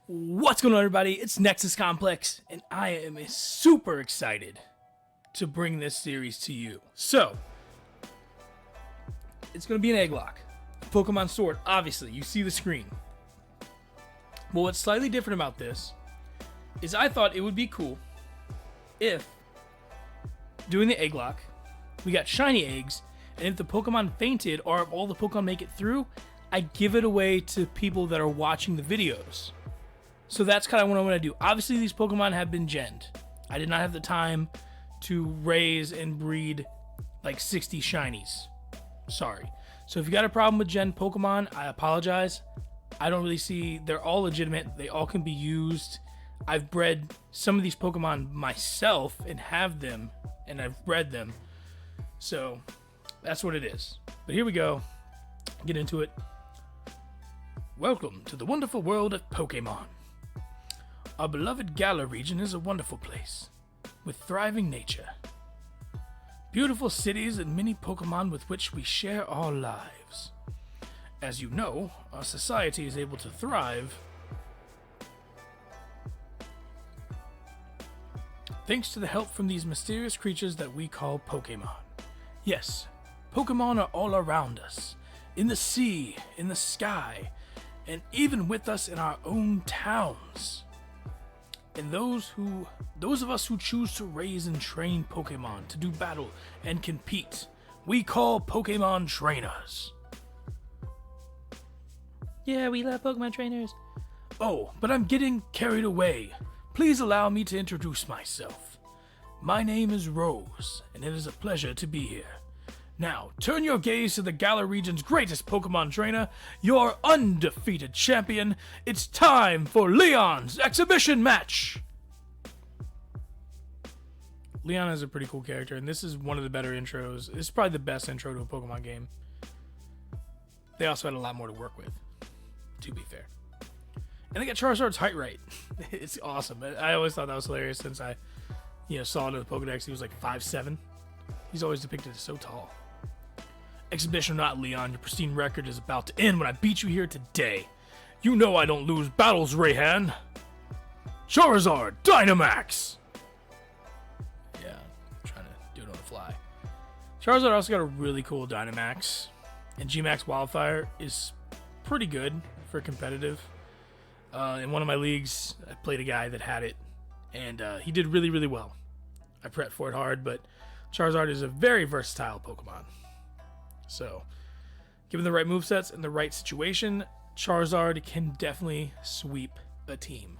What's going on, everybody? It's NexusComplex, and I am super excited to bring this series to you. So, it's going to be an Egglocke. Pokemon Sword, obviously, you see the screen. Well, what's slightly different about this is I thought it would be cool if, doing the Egglocke, we got shiny eggs, and if the Pokemon fainted or if all the Pokemon make it through, I give it away to people that are watching the videos. So that's kind of what I want to do. Obviously, these Pokemon have been genned. I did not have the time to raise and breed like 60 shinies. Sorry. So if you got a problem with gen Pokemon, I apologize. I don't really see... They're all legitimate. They all can be used. I've bred some of these Pokemon myself and have them, and I've bred them. So that's what it is. But here we go. Get into it. Welcome to the wonderful world of Pokemon. Our beloved Galar region is a wonderful place, with thriving nature, beautiful cities, and many Pokemon with which we share our lives. As you know, our society is able to thrive thanks to the help from these mysterious creatures that we call Pokemon. Yes, Pokemon are all around us, in the sea, in the sky, and even with us in our own towns. And those of us who choose to raise and train Pokemon to do battle and compete, we call Pokemon trainers. Yeah, we love Pokemon trainers. Oh, but I'm getting carried away. Please allow me to introduce myself. My name is Rose, and it is a pleasure to be here. Now, turn your gaze to the Galar region's greatest Pokemon trainer, your undefeated champion. It's time for Leon's exhibition match! Leon is a pretty cool character, and this is one of the better intros. This is probably the best intro to a Pokemon game. They also had a lot more to work with, to be fair. And they got Charizard's height right. It's awesome. I always thought that was hilarious since I saw it in the Pokedex. He was like 5'7". He's always depicted as so tall. Exhibition or not, Leon, your pristine record is about to end when I beat you here today. You know I don't lose battles, Rayhan. Charizard, Dynamax! Yeah, I'm trying to do it on the fly. Charizard also got a really cool Dynamax. And G-Max Wildfire is pretty good for competitive. In one of my leagues, I played a guy that had it. And he did really, really well. I prepped for it hard, but Charizard is a very versatile Pokemon. So, given the right movesets and the right situation, Charizard can definitely sweep a team.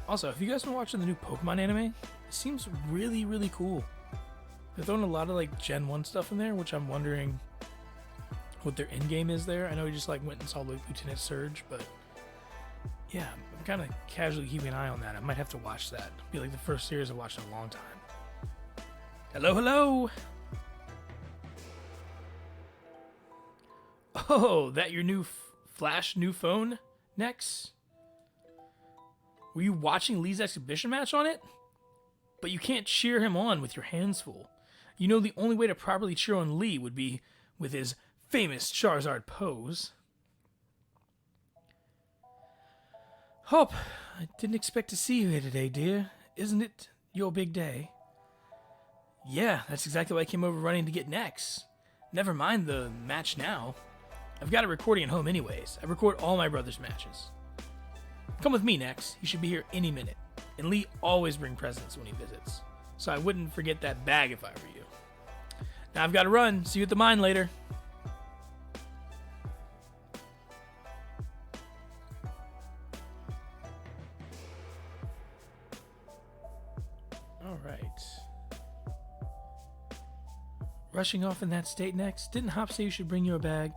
Also, if you guys been watching the new Pokemon anime, it seems really, really cool. They're throwing a lot of like Gen 1 stuff in there, which I'm wondering what their end game is there. I know we just like went and saw like Lieutenant Surge, but yeah, I'm kind of casually keeping an eye on that. I might have to watch that. It'll be like the first series I've watched in a long time. Hello, hello! Oh, that your new Flash new phone, Nex? Were you watching Lee's exhibition match on it? But you can't cheer him on with your hands full. You know the only way to properly cheer on Lee would be with his famous Charizard pose. Hop, I didn't expect to see you here today, dear. Isn't it your big day? Yeah, that's exactly why I came over running to get Nex. Never mind the match now. I've got a recording at home anyways. I record all my brother's matches. Come with me, Nex. He should be here any minute. And Lee always brings presents when he visits. So I wouldn't forget that bag if I were you. Now I've got to run. See you at the mine later. Alright. Rushing off in that state next? Didn't Hop say you should bring you a bag?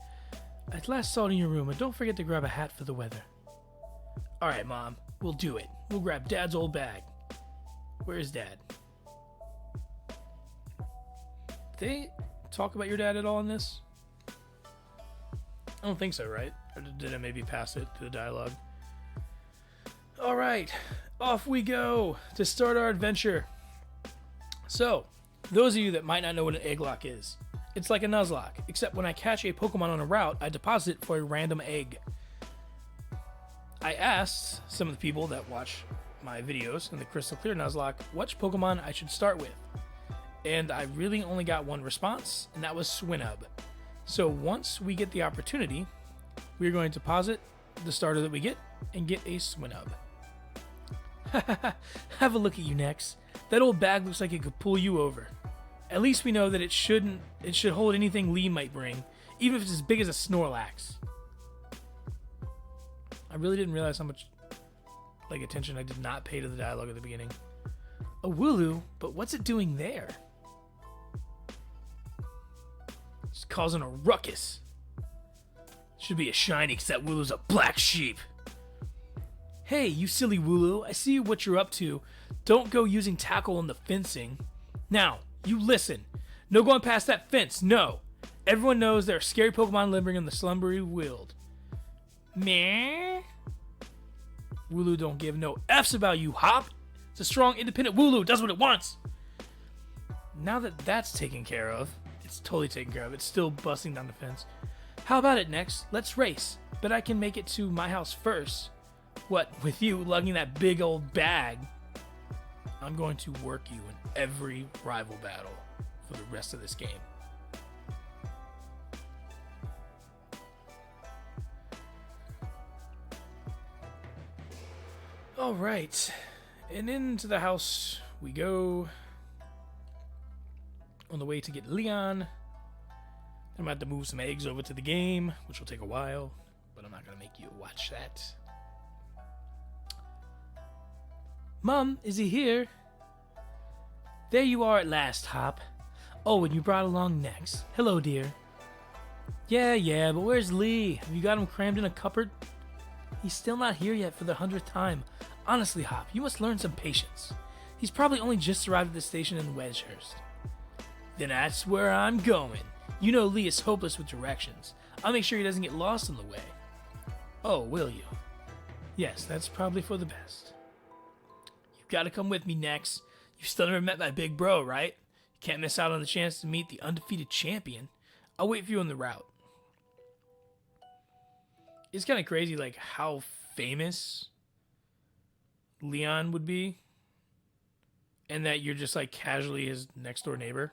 I last saw it in your room, and don't forget to grab a hat for the weather. Alright, Mom. We'll do it. We'll grab Dad's old bag. Where is Dad? Did they talk about your dad at all in this? I don't think so, right? Or did I maybe pass it to the dialogue? Alright, off we go to start our adventure. So, those of you that might not know what an Egglocke is, It's like a Nuzlocke, except when I catch a Pokemon on a route, I deposit it for a random egg. I asked some of the people that watch my videos in the Crystal Clear Nuzlocke which Pokemon I should start with. And I really only got one response, and that was Swinub. So once we get the opportunity, we're going to deposit the starter that we get and get a Swinub. Have a look at you, Nex. That old bag looks like it could pull you over. At least we know that it should hold anything Lee might bring, even if it's as big as a Snorlax. I really didn't realize how much attention I did not pay to the dialogue at the beginning. A Wooloo, but what's it doing there? It's causing a ruckus. Should be a shiny, because that Wooloo's a black sheep. Hey, you silly Wooloo, I see what you're up to. Don't go using tackle on the fencing. Now, you listen. No going past that fence, no. Everyone knows there are scary Pokemon living in the slumbery wild. Meh? Wooloo don't give no F's about you, Hop. It's a strong, independent Wooloo, does what it wants. Now that that's taken care of, it's totally taken care of. It's still busting down the fence. How about it, Nex? Let's race. But I can make it to my house first. What, with you lugging that big old bag? I'm going to work you in every rival battle for the rest of this game. Alright, and into the house we go. On the way to get Leon. I'm about to move some eggs over to the game, which will take a while, but I'm not going to make you watch that. Mom, is he here? There you are at last, Hop. Oh, and you brought along Nex. Hello, dear. Yeah, but where's Lee? Have you got him crammed in a cupboard? He's still not here yet for the 100th time. Honestly, Hop, you must learn some patience. He's probably only just arrived at the station in Wedgehurst. Then that's where I'm going. You know Lee is hopeless with directions. I'll make sure he doesn't get lost on the way. Oh, will you? Yes, that's probably for the best. You've got to come with me, Nex. You still never met my big bro, right? You can't miss out on the chance to meet the undefeated champion. I'll wait for you on the route. It's kind of crazy, how famous Leon would be, and that you're just casually his next door neighbor.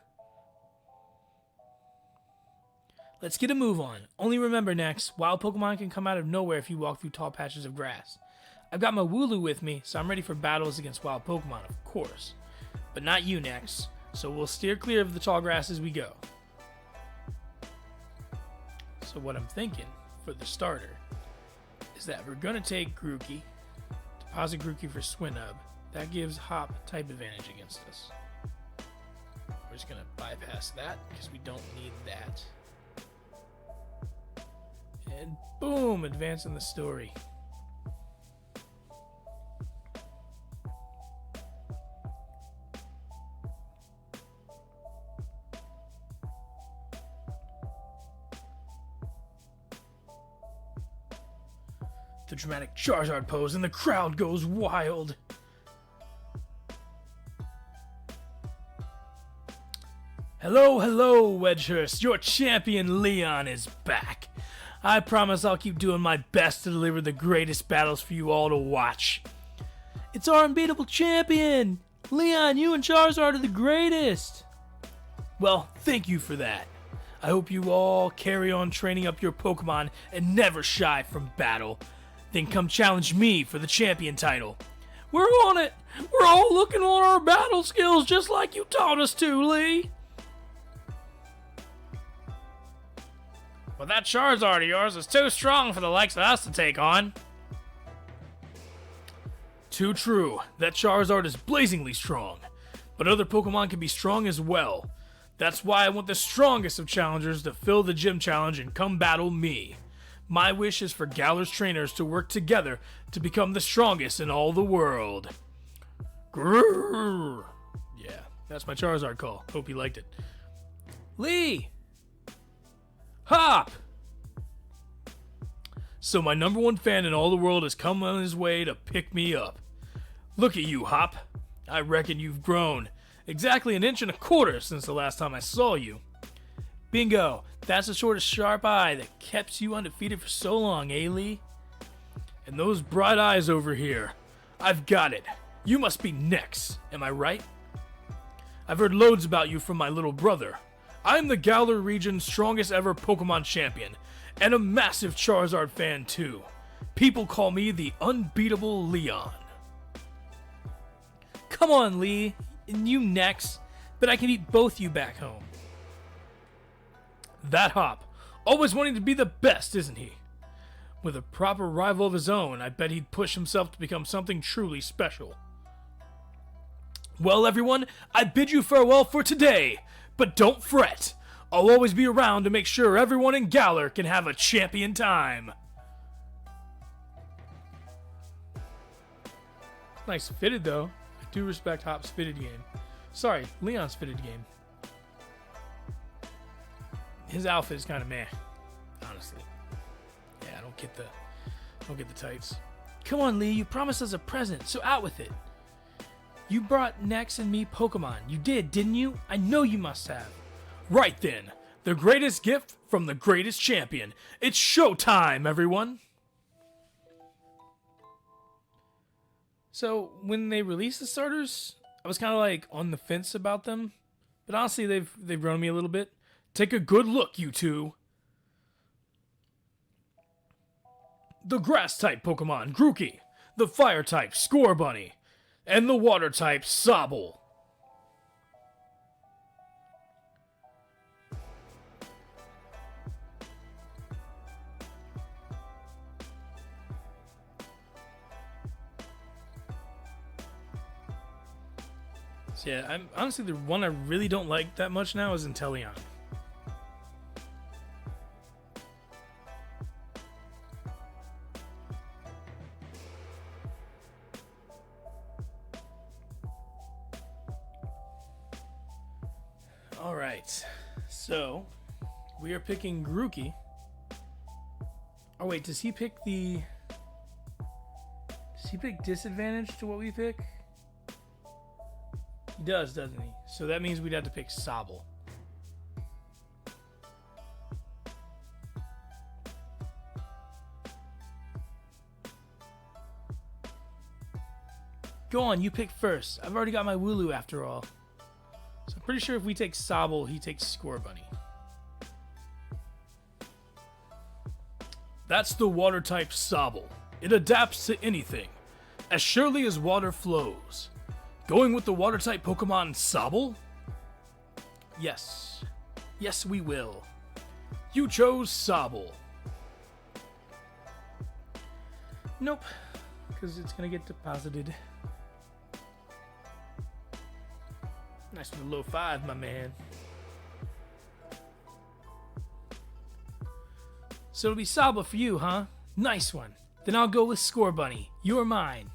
Let's get a move on. Only remember, Nex, wild Pokemon can come out of nowhere if you walk through tall patches of grass. I've got my Wooloo with me, so I'm ready for battles against wild Pokemon, of course. But not you, Nex, so we'll steer clear of the tall grass as we go. So what I'm thinking, for the starter, is that we're going to take Grookey, deposit Grookey for Swinub. That gives Hop type advantage against us. We're just going to bypass that, because we don't need that. And boom, advancing the story. The dramatic Charizard pose and the crowd goes wild. Hello, Wedgehurst. Your champion Leon is back. I promise I'll keep doing my best to deliver the greatest battles for you all to watch. It's our unbeatable champion! Leon, you and Charizard are the greatest! Well, thank you for that. I hope you all carry on training up your Pokemon and never shy from battle. Then come challenge me for the champion title. We're on it! We're all looking on our battle skills just like you taught us to, Lee! Well, that Charizard of yours is too strong for the likes of us to take on. Too true. That Charizard is blazingly strong. But other Pokemon can be strong as well. That's why I want the strongest of challengers to fill the gym challenge and come battle me. My wish is for Galar's trainers to work together to become the strongest in all the world. Grrr. Yeah, that's my Charizard call. Hope you liked it. Lee! Hop! So my number one fan in all the world has come on his way to pick me up. Look at you, Hop. I reckon you've grown exactly 1.25 inches since the last time I saw you. Bingo! That's the sort of sharp eye that kept you undefeated for so long, eh, Lee? And those bright eyes over here. I've got it. You must be Nex, am I right? I've heard loads about you from my little brother. I'm the Galar region's strongest ever Pokemon champion, and a massive Charizard fan too. People call me the unbeatable Leon. Come on, Lee, and you Nex, but I can beat both you back home. That Hop, always wanting to be the best, isn't he? With a proper rival of his own, I bet he'd push himself to become something truly special. Well, everyone, I bid you farewell for today, but don't fret. I'll always be around to make sure everyone in Galar can have a champion time. Nice fitted, though. I do respect Hop's fitted game. Sorry, Leon's fitted game. His outfit is kind of meh, honestly. Yeah, I don't get the tights. Come on, Lee, you promised us a present, so out with it. You brought Nex and me Pokemon. You did, didn't you? I know you must have. Right then. The greatest gift from the greatest champion. It's showtime, everyone. So, when they released the starters, I was kind of like on the fence about them. But honestly, they've grown me a little bit. Take a good look, you two. The grass-type Pokemon, Grookey. The fire-type, Scorbunny. And the water-type, Sobble. So yeah, honestly, the one I really don't like that much now is Inteleon. Alright, so we are picking Grookey. Oh wait, does he pick disadvantage to what we pick? He does, doesn't he? So that means we'd have to pick Sobble. Go on, you pick first. I've already got my Wooloo after all. So I'm pretty sure if we take Sobble, he takes Scorbunny. That's the water-type Sobble. It adapts to anything, as surely as water flows. Going with the water-type Pokemon Sobble? Yes. Yes, we will. You chose Sobble. Nope, because it's going to get deposited. Nice with a low 5, my man. So it'll be Sobble for you, huh? Nice one. Then I'll go with Scorbunny. You're mine.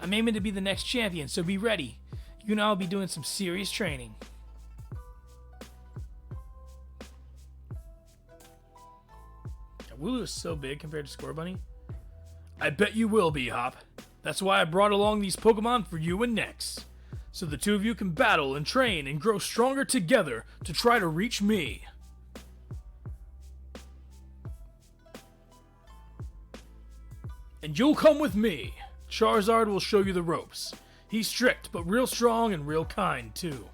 I'm aiming to be the next champion, so be ready. You and I'll be doing some serious training. Wooloo is so big compared to Scorbunny. I bet you will be, Hop. That's why I brought along these Pokemon for you and Nex. So the two of you can battle and train and grow stronger together to try to reach me. And you'll come with me. Charizard will show you the ropes. He's strict, but real strong and real kind, too.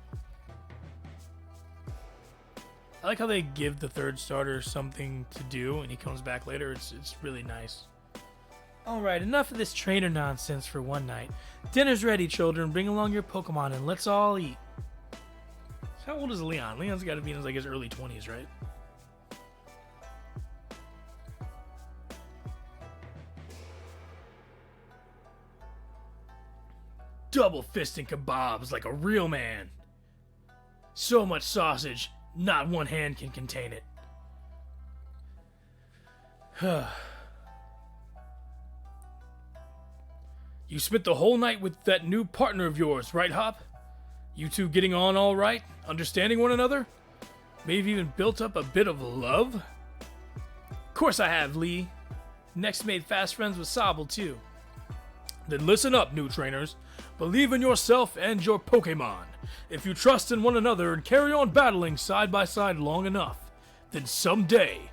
I like how they give the third starter something to do and he comes back later. It's really nice. Alright, enough of this trainer nonsense for one night. Dinner's ready, children. Bring along your Pokemon and let's all eat. So how old is Leon? Leon's got to be in his early 20s, right? Double fisting kebabs like a real man. So much sausage, not one hand can contain it. You spent the whole night with that new partner of yours, right, Hop? You two getting on all right? Understanding one another? Maybe even built up a bit of love? Of course I have, Lee. Next made fast friends with Sobble, too. Then listen up, new trainers. Believe in yourself and your Pokemon. If you trust in one another and carry on battling side by side long enough, then someday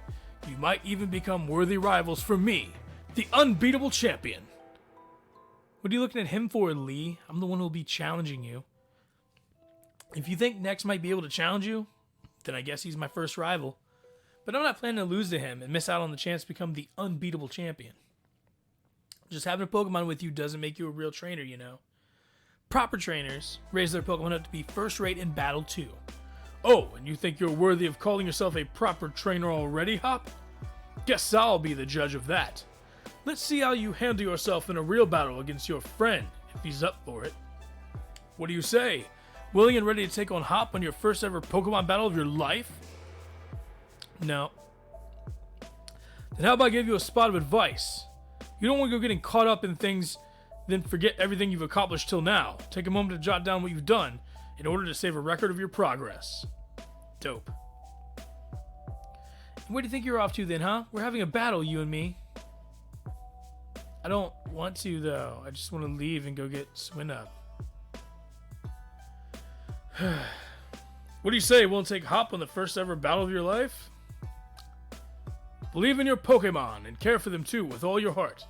you might even become worthy rivals for me, the unbeatable champion. What are you looking at him for, Lee? I'm the one who will be challenging you. If you think Nex might be able to challenge you, then I guess he's my first rival. But I'm not planning to lose to him and miss out on the chance to become the unbeatable champion. Just having a Pokemon with you doesn't make you a real trainer, you know. Proper trainers raise their Pokemon up to be first-rate in battle too. Oh, and you think you're worthy of calling yourself a proper trainer already, Hop? Guess I'll be the judge of that. Let's see how you handle yourself in a real battle against your friend, if he's up for it. What do you say? Willing and ready to take on Hop on your first ever Pokemon battle of your life? No. Then how about I give you a spot of advice? You don't want to go getting caught up in things, then forget everything you've accomplished till now. Take a moment to jot down what you've done in order to save a record of your progress. Dope. Where do you think you're off to then, huh? We're having a battle, you and me. I don't want to, though. I just want to leave and go get Swinub. What do you say? Won't take Hop on the first ever battle of your life? Believe in your Pokemon and care for them too with all your heart.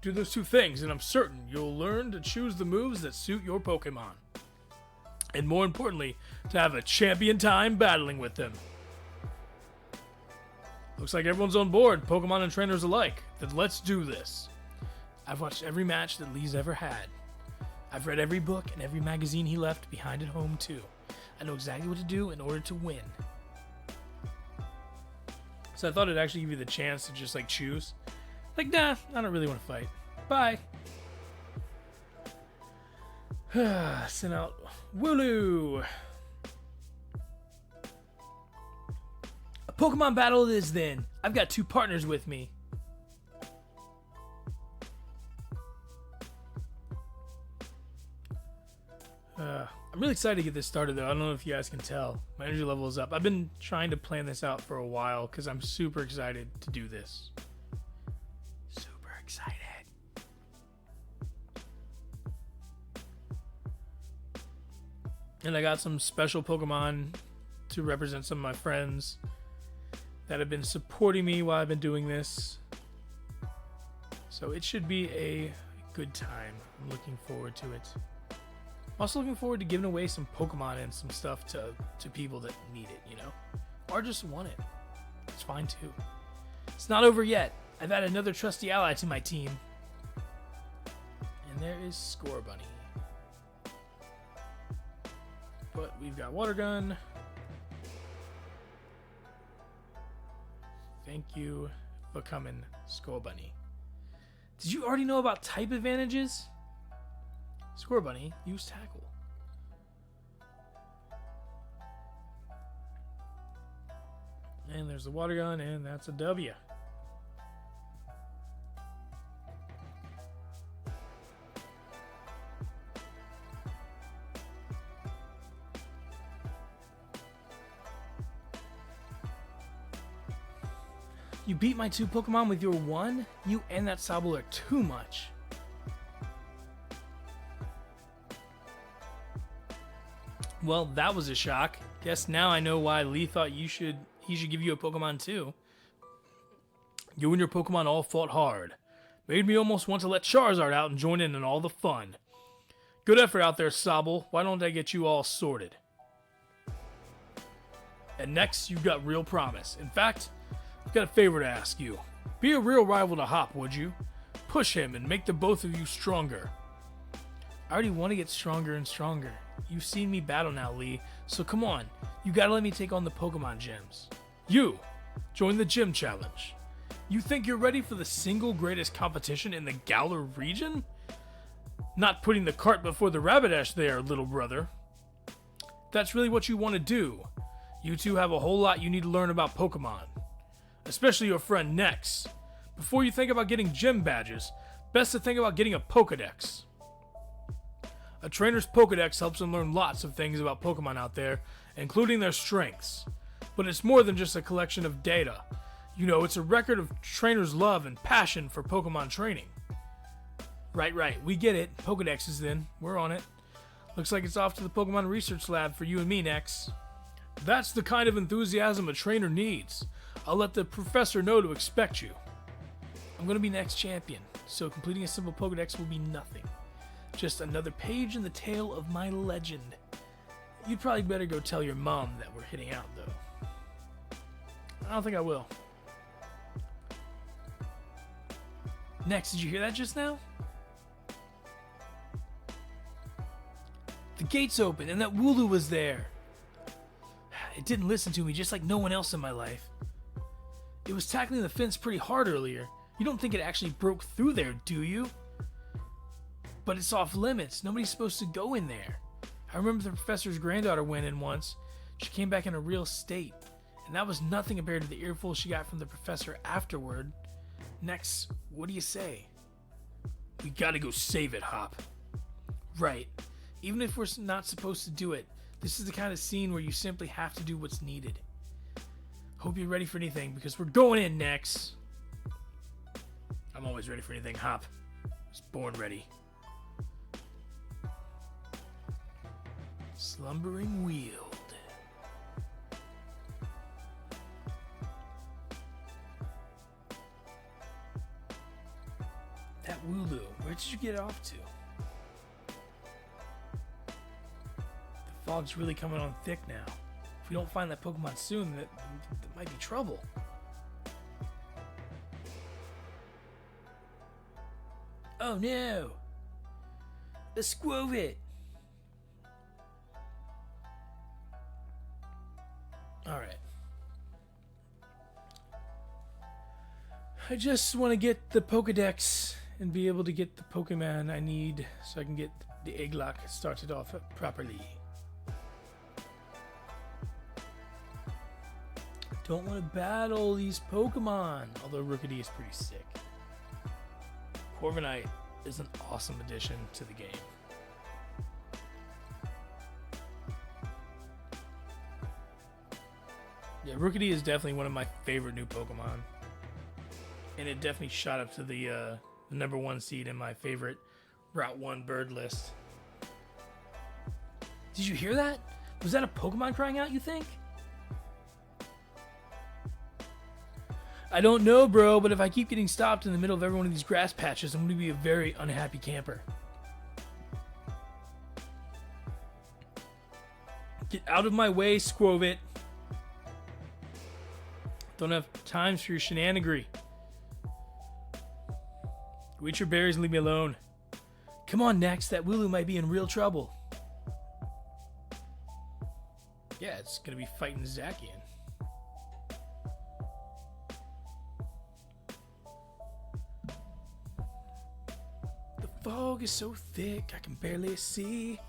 Do those two things and I'm certain you'll learn to choose the moves that suit your Pokemon. And more importantly, to have a champion time battling with them. Looks like everyone's on board, Pokemon and trainers alike. Then let's do this. I've watched every match that Lee's ever had. I've read every book and every magazine he left behind at home too. I know exactly what to do in order to win. So I thought it'd actually give you the chance to just like choose. Like, nah, I don't really want to fight. Bye. Send out Wooloo. A Pokemon battle it is then. I've got two partners with me. I'm really excited to get this started, though. I don't know if you guys can tell. My energy level is up. I've been trying to plan this out for a while because I'm super excited to do this. Super excited. And I got some special Pokemon to represent some of my friends that have been supporting me while I've been doing this. So it should be a good time. I'm looking forward to it. I'm also looking forward to giving away some Pokemon and some stuff to people that need it, you know? Or just want it. It's fine too. It's not over yet. I've added another trusty ally to my team. And there is Scorbunny. But we've got Water Gun. Thank you for coming, Scorbunny. Did you already know about type advantages? Scorbunny, use Tackle. And there's the Water Gun, and that's a W. You beat my two Pokemon with your one? You and that Sobble are too much. Well, that was a shock. Guess now I know why Lee thought he should give you a Pokemon too. You and your Pokemon all fought hard. Made me almost want to let Charizard out and join in on all the fun. Good effort out there, Sobble. Why don't I get you all sorted? And next, you've got real promise. In fact, I've got a favor to ask you. Be a real rival to Hop, would you? Push him and make the both of you stronger. I already want to get stronger and stronger. You've seen me battle now, Lee, so come on. You gotta let me take on the Pokemon gyms. You, join the gym challenge. You think you're ready for the single greatest competition in the Galar region? Not putting the cart before the Rapidash there, little brother. That's really what you want to do. You two have a whole lot you need to learn about Pokemon. Especially your friend Nex. Before you think about getting gym badges, best to think about getting a Pokedex. A trainer's Pokedex helps them learn lots of things about Pokemon out there, including their strengths. But it's more than just a collection of data. You know, it's a record of trainers' love and passion for Pokemon training. Right, we get it. Pokedexes then. We're on it. Looks like it's off to the Pokemon Research Lab for you and me, Nex. That's the kind of enthusiasm a trainer needs. I'll let the professor know to expect you. I'm going to be next champion, so completing a simple Pokedex will be nothing. Just another page in the tale of my legend. You'd probably better go tell your mom that we're hitting out, though. I don't think I will. Next, did you hear that just now? The gates opened and that Wooloo was there. It didn't listen to me, just like no one else in my life. It was tackling the fence pretty hard earlier. You don't think it actually broke through there, do you? But it's off limits. Nobody's supposed to go in there. I remember the professor's granddaughter went in once. She came back in a real state. And that was nothing compared to the earful she got from the professor afterward. Next, what do you say? We gotta go save it, Hop. Right. Even if we're not supposed to do it, this is the kind of scene where you simply have to do what's needed. Hope you're ready for anything, because we're going in next. I'm always ready for anything, Hop. I was born ready. Slumbering Weald. That Wooloo, where did you get off to? The fog's really coming on thick now. If we don't find that Pokemon soon, that might be trouble. Oh no! A Squovit! Alright. I just want to get the Pokedex and be able to get the Pokemon I need so I can get the Egglocke started off properly. Don't want to battle these Pokemon, although Rookidee is pretty sick. Corviknight is an awesome addition to the game. Yeah, Rookidee is definitely one of my favorite new Pokemon. And it definitely shot up to the number 1 seed in my favorite Route 1 bird list. Did you hear that? Was that a Pokemon crying out, you think? I don't know, bro, but if I keep getting stopped in the middle of every one of these grass patches, I'm going to be a very unhappy camper. Get out of my way, Squovit. Don't have time for your shenanigery. Go eat your berries and leave me alone. Come on, Nex. That Wooloo might be in real trouble. Yeah, it's going to be fighting Zacian. The fog is so thick, I can barely see.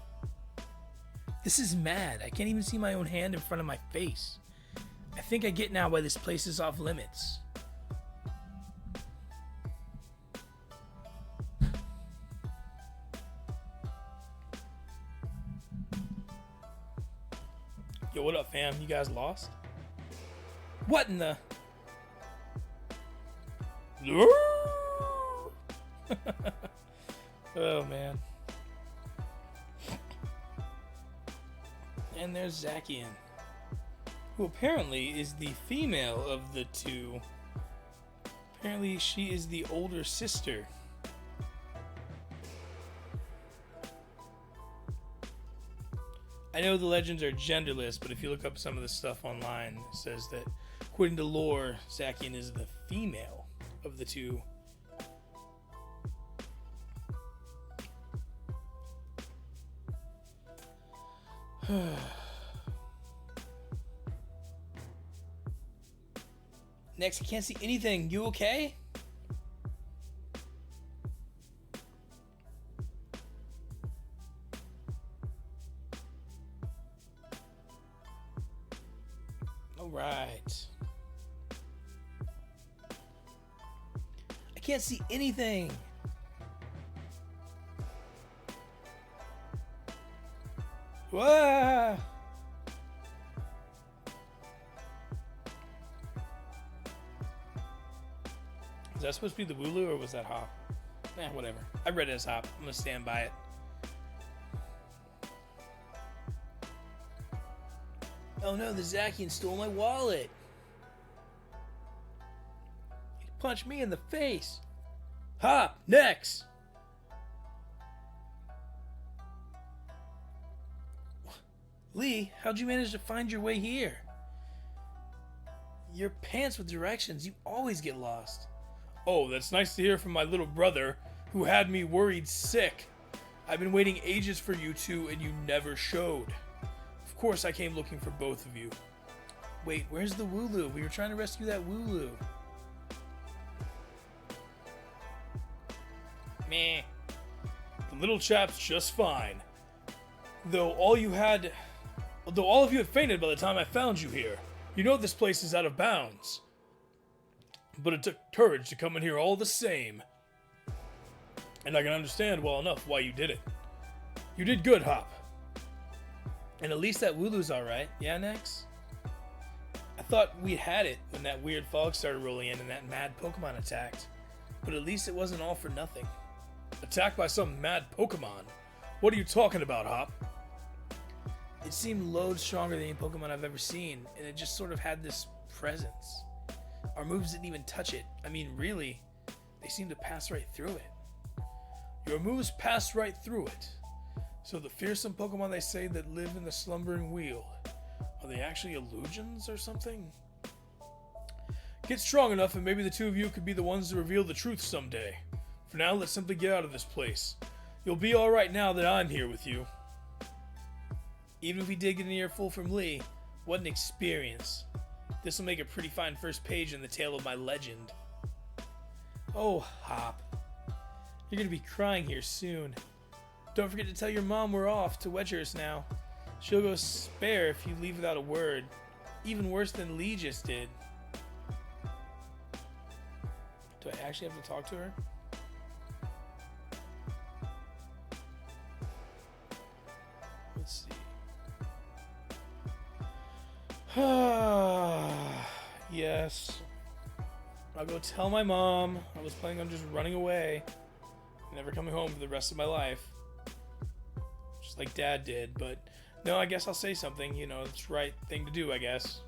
This is mad. I can't even see my own hand in front of my face. I think I get now why this place is off limits. Yo, what up, fam? You guys lost? What in the... Oh, man. And there's Zacian, who apparently is the female of the two. Apparently she is the older sister. I know the legends are genderless, but if you look up some of the stuff online, it says that according to lore, Zacian is the female of the two. Next, I can't see anything. You okay? All right. I can't see anything. Whoa! Is that supposed to be the Wooloo, or was that Hop? Eh, whatever. I read it as Hop. I'm gonna stand by it. Oh no, the Zacian stole my wallet. He punched me in the face. Hop, next. Lee, how'd you manage to find your way here? Your pants with directions, you always get lost. Oh, that's nice to hear from my little brother, who had me worried sick. I've been waiting ages for you two, and you never showed. Of course, I came looking for both of you. Wait, where's the Wooloo? We were trying to rescue that Wooloo. Meh. The little chap's just fine. Though all of you had fainted by the time I found you here. You know this place is out of bounds. But it took courage to come in here all the same. And I can understand well enough why you did it. You did good, Hop. And at least that Wooloo's alright. Yeah, Nex? I thought we had it when that weird fog started rolling in and that mad Pokemon attacked. But at least it wasn't all for nothing. Attacked by some mad Pokemon? What are you talking about, Hop? It seemed loads stronger than any Pokemon I've ever seen, and it just sort of had this presence. Our moves didn't even touch it. I mean, really, they seemed to pass right through it. Your moves passed right through it. So the fearsome Pokemon they say that live in the slumbering wheel, are they actually illusions or something? Get strong enough and maybe the two of you could be the ones to reveal the truth someday. For now, let's simply get out of this place. You'll be alright now that I'm here with you. Even if we did get an earful from Lee, what an experience. This will make a pretty fine first page in the tale of my legend. Oh, Hop. You're gonna be crying here soon. Don't forget to tell your mom we're off to Wedgehurst now. She'll go spare if you leave without a word. Even worse than Lee just did. Do I actually have to talk to her? Let's see. Yes. I'll go tell my mom I was planning on just running away. Never coming home for the rest of my life. Just like Dad did, but no, I guess I'll say something. You know, it's the right thing to do, I guess.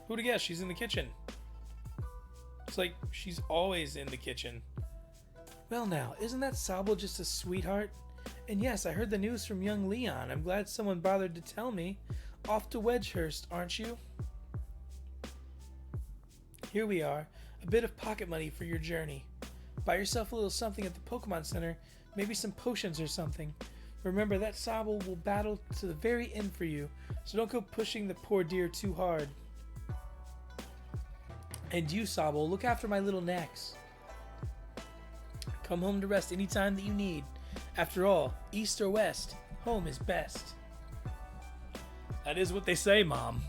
Who'd have guessed? She's in the kitchen. It's like she's always in the kitchen. Well now, isn't that Sobble just a sweetheart? And yes, I heard the news from young Leon. I'm glad someone bothered to tell me. Off to Wedgehurst, aren't you? Here we are. A bit of pocket money for your journey. Buy yourself a little something at the Pokemon Center. Maybe some potions or something. Remember, that Sobble will battle to the very end for you. So don't go pushing the poor dear too hard. And you, Sobble, look after my little Nex. Come home to rest any time that you need. After all, east or west, home is best. That is what they say, Mom.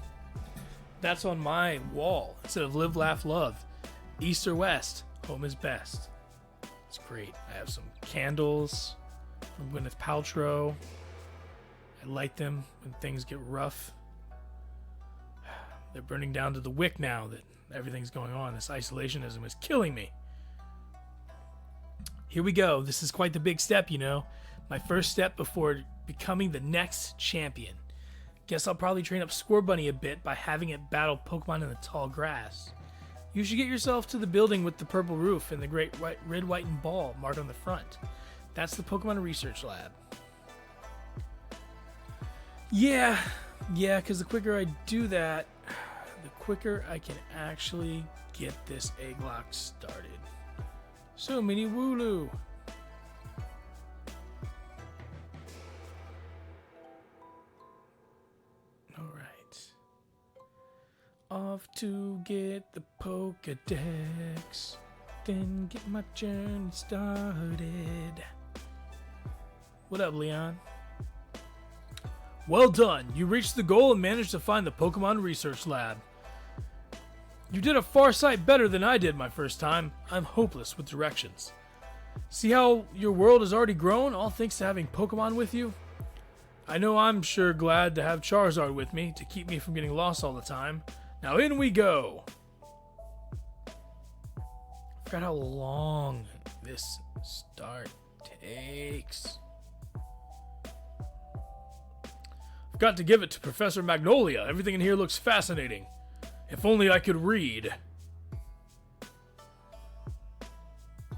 That's on my wall. Instead of live, laugh, love. East or west, home is best. It's great. I have some candles from Gwyneth Paltrow. I light them when things get rough. They're burning down to the wick now that everything's going on. This isolationism is killing me. Here we go. This is quite the big step, you know. My first step before becoming the next champion. Guess I'll probably train up Scorbunny a bit by having it battle Pokemon in the tall grass. You should get yourself to the building with the purple roof and the great red, white, and ball marked on the front. That's the Pokemon Research Lab. Yeah, because the quicker I do that, the quicker I can actually get this Egglocke started. So many Wooloo. Alright. Off to get the Pokedex. Then get my journey started. What up, Leon? Well done! You reached the goal and managed to find the Pokemon Research Lab. You did a far sight better than I did my first time. I'm hopeless with directions. See how your world has already grown, all thanks to having Pokemon with you? I know I'm sure glad to have Charizard with me to keep me from getting lost all the time. Now in we go! I forgot how long this start takes. I've Got to give it to Professor Magnolia. Everything in here looks fascinating. If only I could read.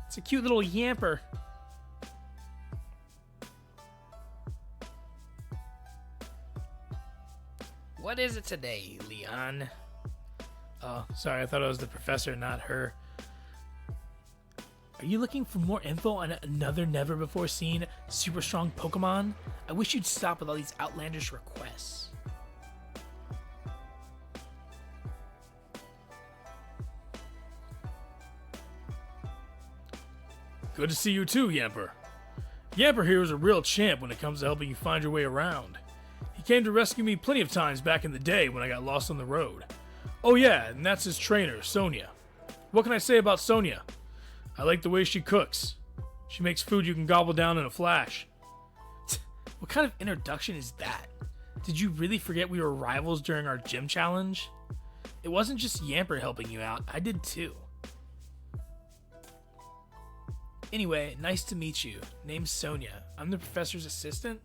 It's a cute little yamper. What is it today, Leon? Oh, sorry, I thought it was the professor, not her. Are you looking for more info on another never-before-seen super strong Pokemon? I wish you'd stop with all these outlandish requests. Good to see you too, Yamper. Yamper here is a real champ when it comes to helping you find your way around. He came to rescue me plenty of times back in the day when I got lost on the road. Oh yeah, and that's his trainer, Sonia. What can I say about Sonia? I like the way she cooks. She makes food you can gobble down in a flash. What kind of introduction is that? Did you really forget we were rivals during our gym challenge? It wasn't just Yamper helping you out, I did too. Anyway, nice to meet you. Name's Sonia. I'm the professor's assistant.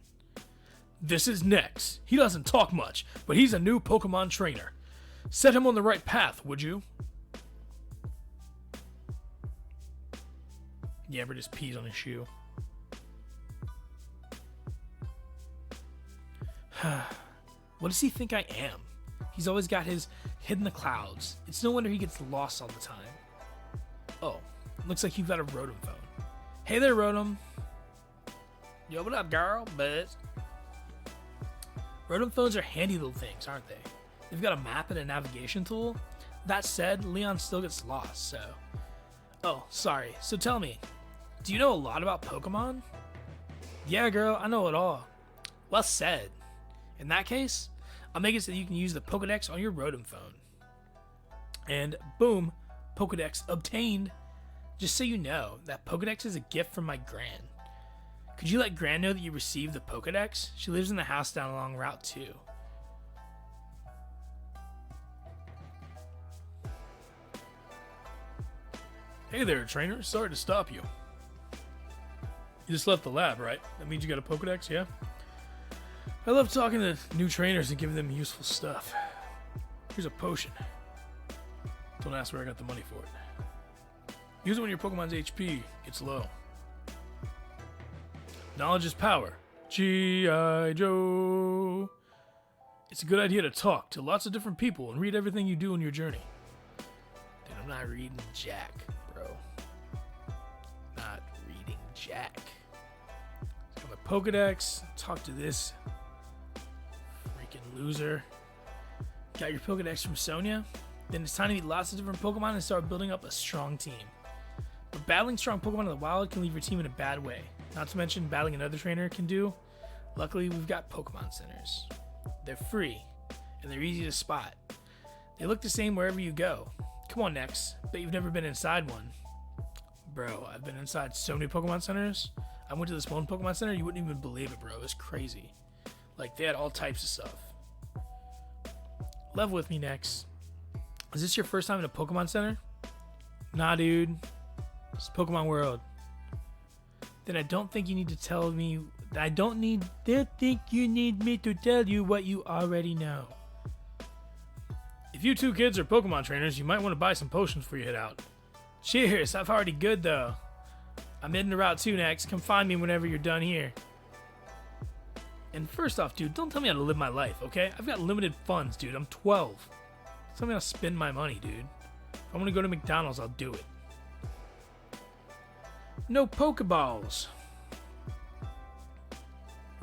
This is Nex. He doesn't talk much, but he's a new Pokemon trainer. Set him on the right path, would you? Yamper just pees on his shoe. What does he think I am? He's always got his head in the clouds. It's no wonder he gets lost all the time. Oh, looks like you've got a Rotom phone. Hey there, Rotom. Yo, what up, girl? Buzz. Rotom phones are handy little things, aren't they? They've got a map and a navigation tool. That said, Leon still gets lost, so... Oh, sorry. So tell me, do you know a lot about Pokemon? Yeah, girl, I know it all. Well said. In that case, I'll make it so that you can use the Pokedex on your Rotom phone. And boom, Pokedex obtained. Just so you know, that Pokedex is a gift from my Gran. Could you let Gran know that you received the Pokedex? She lives in the house down along Route 2. Hey there, trainer. Sorry to stop you. You just left the lab, right? That means you got a Pokedex, yeah? I love talking to new trainers and giving them useful stuff. Here's a potion. Don't ask where I got the money for it. Use it when your Pokemon's HP gets low. Knowledge is power. G.I. Joe. It's a good idea to talk to lots of different people and read everything you do in your journey. Dude, I'm not reading Jack, bro. Not reading Jack. Got my Pokedex. Talk to this freaking loser. Got your Pokedex from Sonia? Then it's time to meet lots of different Pokemon and start building up a strong team. But battling strong Pokemon in the wild can leave your team in a bad way. Not to mention battling another trainer can do. Luckily, we've got Pokemon centers. They're free, and they're easy to spot. They look the same wherever you go. Come on, Nex. Bet you've never been inside one. Bro, I've been inside so many Pokemon centers. I went to this one Pokemon center, you wouldn't even believe it, bro. It was crazy. Like, they had all types of stuff. Level with me, Nex. Is this your first time in a Pokemon center? Nah, dude. It's Pokemon World. Then I don't think you need to tell me. Don't think you need me to tell you what you already know. If you two kids are Pokemon trainers, you might want to buy some potions before you head out. Cheers, I've already good though. I'm heading to Route 2 next. Come find me whenever you're done here. And first off, dude, don't tell me how to live my life, okay? I've got limited funds, dude. I'm 12. Tell me how to spend my money, dude. If I want to go to McDonald's, I'll do it. No Pokeballs.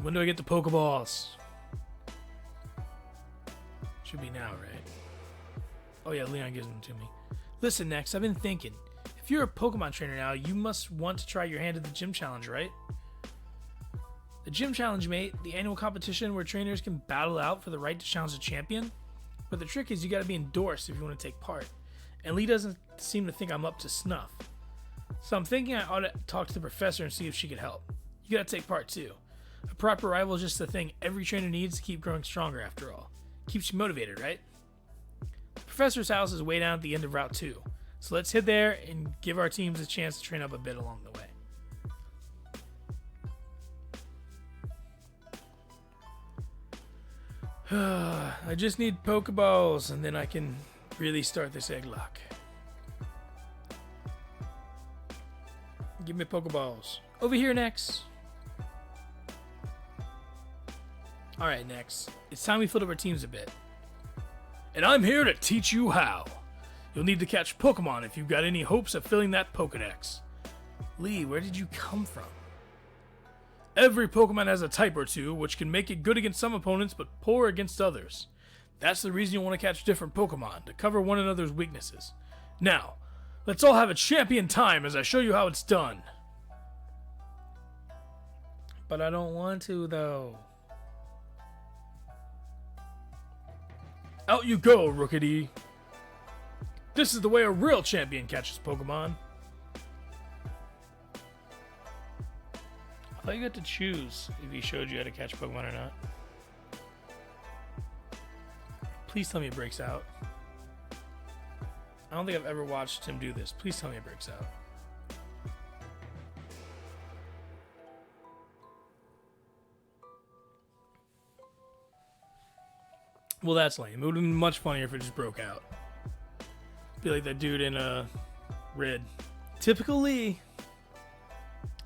When do I get the Pokeballs? Should be now, right? Oh yeah, Leon gives them to me. Listen, Nex, I've been thinking. If you're a Pokemon trainer now, you must want to try your hand at the Gym Challenge, right? The Gym Challenge, mate, the annual competition where trainers can battle out for the right to challenge a champion. But the trick is you gotta be endorsed if you want to take part. And Lee doesn't seem to think I'm up to snuff. So I'm thinking I ought to talk to the professor and see if she could help. You gotta take part too. A proper rival is just the thing every trainer needs to keep growing stronger after all. Keeps you motivated, right? The professor's house is way down at the end of Route 2. So let's head there and give our teams a chance to train up a bit along the way. I just need Pokeballs, and then I can really start this Egglocke. Give me Pokeballs. Over here, Nex. Alright, Nex. It's time we filled up our teams a bit. And I'm here to teach you how. You'll need to catch Pokemon if you've got any hopes of filling that Pokedex. Lee, where did you come from? Every Pokemon has a type or two, which can make it good against some opponents, but poor against others. That's the reason you want to catch different Pokemon, to cover one another's weaknesses. Now, let's all have a champion time as I show you how it's done. But I don't want to, though. Out you go, Rookity. This is the way a real champion catches Pokemon. I thought you got to choose if he showed you how to catch Pokemon or not. Please tell me it breaks out. I don't think I've ever watched him do this. Please tell me it breaks out. Well, that's lame. It would have been much funnier if it just broke out. Be like that dude in Red. Typical Lee.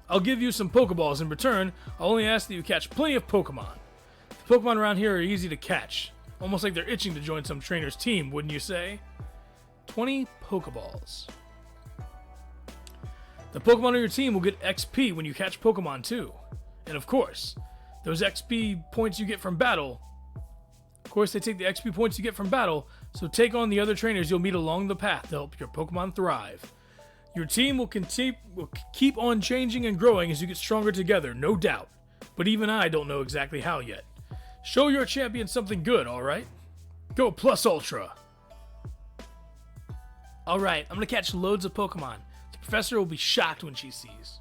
I'll give you some Pokeballs in return. I'll only ask that you catch plenty of Pokemon. The Pokemon around here are easy to catch. Almost like they're itching to join some trainer's team, wouldn't you say? 20 Pokeballs. The Pokemon on your team will get XP when you catch Pokemon too. And of course, those XP points you get from battle. Of course, they take the XP points you get from battle, so take on the other trainers you'll meet along the path to help your Pokemon thrive. Your team will keep on changing and growing as you get stronger together, no doubt. But even I don't know exactly how yet. Show your champion something good, alright? Go Plus Ultra! Alright, I'm gonna catch loads of Pokemon. The professor will be shocked when she sees.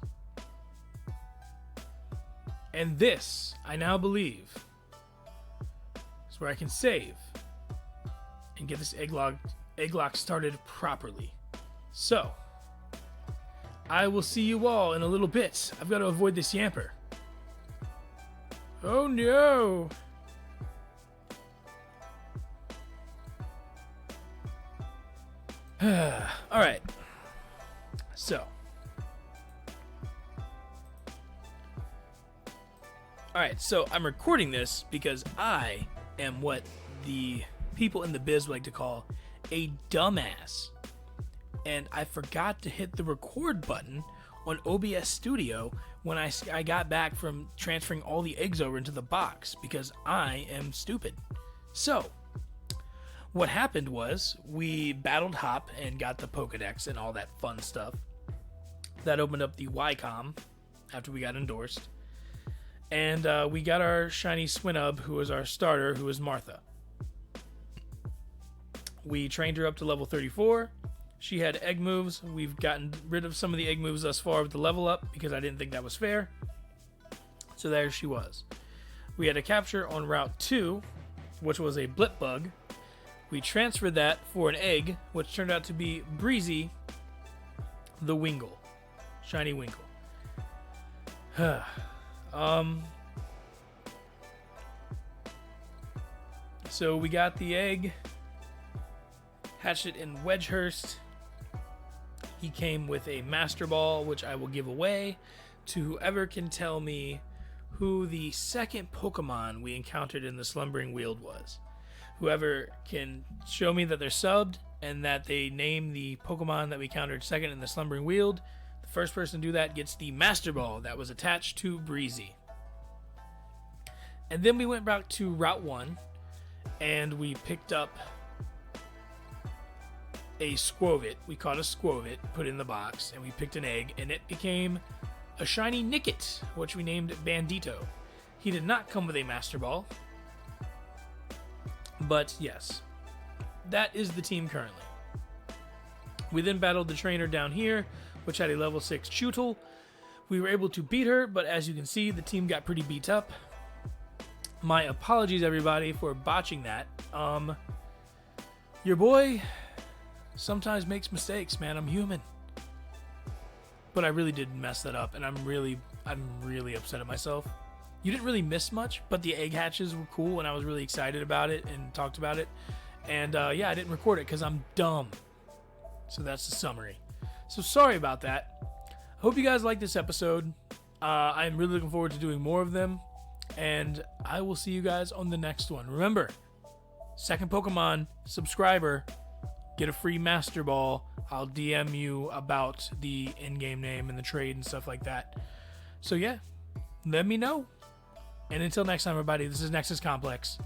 And this, I now believe, is where I can save and get this Egglocke started properly. So, I will see you all in a little bit. I've got to avoid this Yamper. Oh no! Alright. So. Alright, so I'm recording this because I am what the people in the biz like to call a dumbass. And I forgot to hit the record button on OBS Studio when I got back from transferring all the eggs over into the box because I am stupid. So, what happened was we battled Hop and got the Pokedex and all that fun stuff. That opened up the YCOM after we got endorsed. And we got our shiny Swinub, who was our starter, who was Martha. We trained her up to level 34. She had egg moves. We've gotten rid of some of the egg moves thus far with the level up because I didn't think that was fair. So there she was. We had a capture on Route 2, which was a Blip Bug. We transferred that for an egg, which turned out to be Breezy, the Wingull. Shiny Wingull. So we got the egg, hatched it in Wedgehurst. He came with a Master Ball, which I will give away to whoever can tell me who the second Pokemon we encountered in the Slumbering Weald was. Whoever can show me that they're subbed and that they name the Pokemon that we encountered second in the Slumbering Weald, the first person to do that gets the Master Ball that was attached to Breezy. And then we went back to Route 1 and we picked up a Squovit. We caught a Squovit, put it in the box, and we picked an egg, and it became a shiny Nickit, which we named Bandito. He did not come with a Master Ball, but yes, that is the team currently. We then battled the trainer down here, which had a level 6 Chewtle. We were able to beat her, but as you can see, the team got pretty beat up. My apologies, everybody, for botching that. Your boy sometimes makes mistakes, man. I'm human. But I really did mess that up, and I'm really upset at myself. you didn't really miss much, but the egg hatches were cool, and I was really excited about it and talked about it. And yeah, I didn't record it because I'm dumb. So that's the summary. So sorry about that. I hope you guys like this episode. I'm really looking forward to doing more of them. And I will see you guys on the next one. Remember, second Pokemon subscriber, get a free Master Ball. I'll DM you about the in-game name and the trade and stuff like that. So yeah, let me know. And until next time, everybody, this is NexusComplex.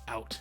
Out.